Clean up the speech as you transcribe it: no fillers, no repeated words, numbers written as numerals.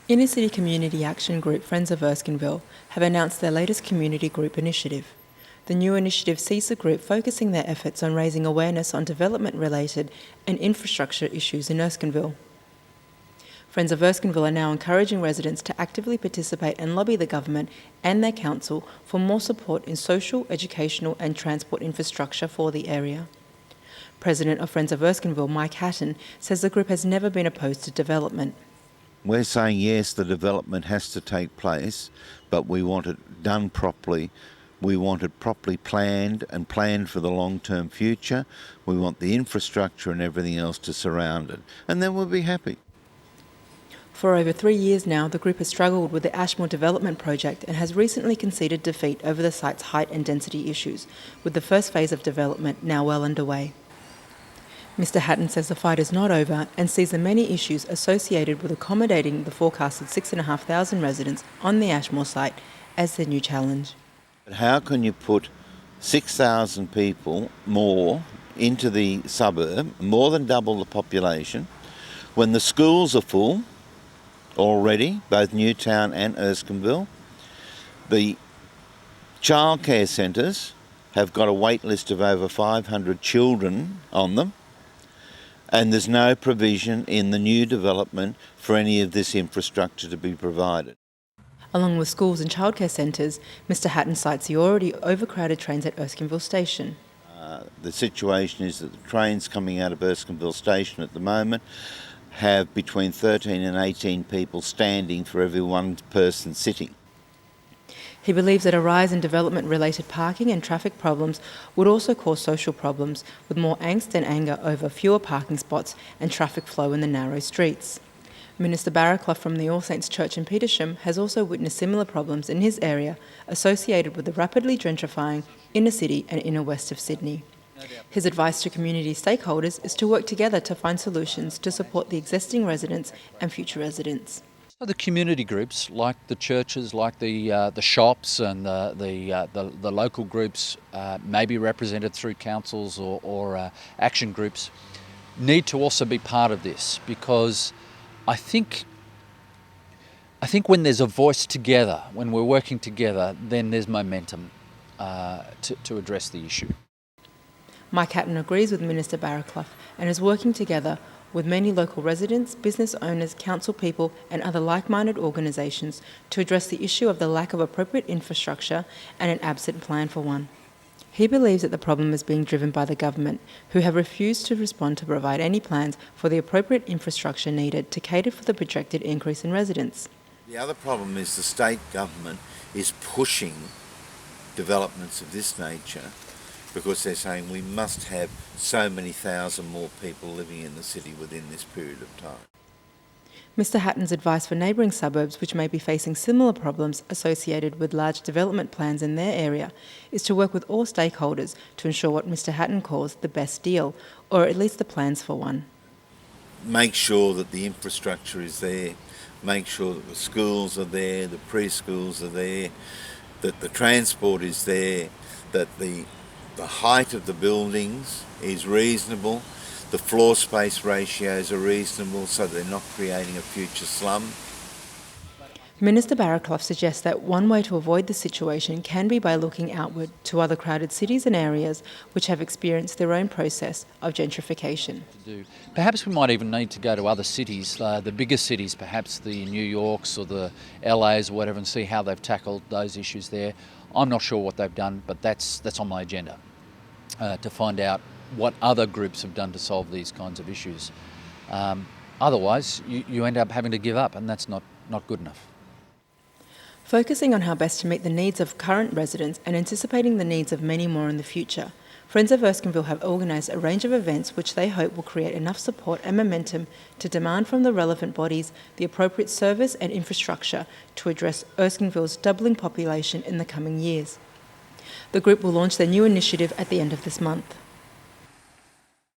Inner City Community Action Group Friends of Erskineville have announced their latest community group initiative. The new initiative sees the group focusing their efforts on raising awareness on development-related and infrastructure issues in Erskineville. Friends of Erskineville are now encouraging residents to actively participate and lobby the government and their council for more support in social, educational and transport infrastructure for the area. President of Friends of Erskineville, Mike Hatton, says the group has never been opposed to development. We're saying yes, the development has to take place, but we want it done properly. We want it properly planned and planned for the long-term future. We want the infrastructure and everything else to surround it, and then we'll be happy. For over 3 years now, the group has struggled with the Ashmore development project and has recently conceded defeat over the site's height and density issues, with the first phase of development now well underway. Mr Hatton says the fight is not over and sees the many issues associated with accommodating the forecasted 6,500 residents on the Ashmore site as the new challenge. But how can you put 6,000 people more into the suburb, more than double the population, when the schools are full already, both Newtown and Erskineville? The childcare centres have got a wait list of over 500 children on them, and there's no provision in the new development for any of this infrastructure to be provided. Along with schools and childcare centres, Mr Hatton cites the already overcrowded trains at Erskineville Station. The situation is that the trains coming out of Erskineville Station at the moment have between 13 and 18 people standing for every one person sitting. He believes that a rise in development-related parking and traffic problems would also cause social problems, with more angst and anger over fewer parking spots and traffic flow in the narrow streets. Minister Barraclough from the All Saints Church in Petersham has also witnessed similar problems in his area associated with the rapidly gentrifying inner city and inner west of Sydney. His advice to community stakeholders is to work together to find solutions to support the existing residents and future residents. So the community groups, like the churches, like the shops, and the local groups, maybe represented through councils or action groups, need to also be part of this, because I think when there's a voice together, when we're working together, then there's momentum to address the issue. Mike Hatton agrees with Minister Barraclough and is working together with many local residents, business owners, council people and other like-minded organisations to address the issue of the lack of appropriate infrastructure and an absent plan for one. He believes that the problem is being driven by the government, who have refused to respond to provide any plans for the appropriate infrastructure needed to cater for the projected increase in residents. The other problem is the state government is pushing developments of this nature because they're saying we must have so many thousand more people living in the city within this period of time. Mr Hatton's advice for neighbouring suburbs which may be facing similar problems associated with large development plans in their area is to work with all stakeholders to ensure what Mr Hatton calls the best deal, or at least the plans for one. Make sure that the infrastructure is there, make sure that the schools are there, the preschools are there, that the transport is there, that the height of the buildings is reasonable, the floor space ratios are reasonable so they're not creating a future slum. Minister Barraclough suggests that one way to avoid the situation can be by looking outward to other crowded cities and areas which have experienced their own process of gentrification. Perhaps we might even need to go to other cities, the bigger cities, perhaps the New Yorks or the LAs or whatever, and see how they've tackled those issues there. I'm not sure what they've done, but that's on my agenda, to find out what other groups have done to solve these kinds of issues. Otherwise, you end up having to give up, and that's not good enough. Focusing on how best to meet the needs of current residents and anticipating the needs of many more in the future, Friends of Erskineville have organised a range of events which they hope will create enough support and momentum to demand from the relevant bodies the appropriate service and infrastructure to address Erskineville's doubling population in the coming years. The group will launch their new initiative at the end of this month.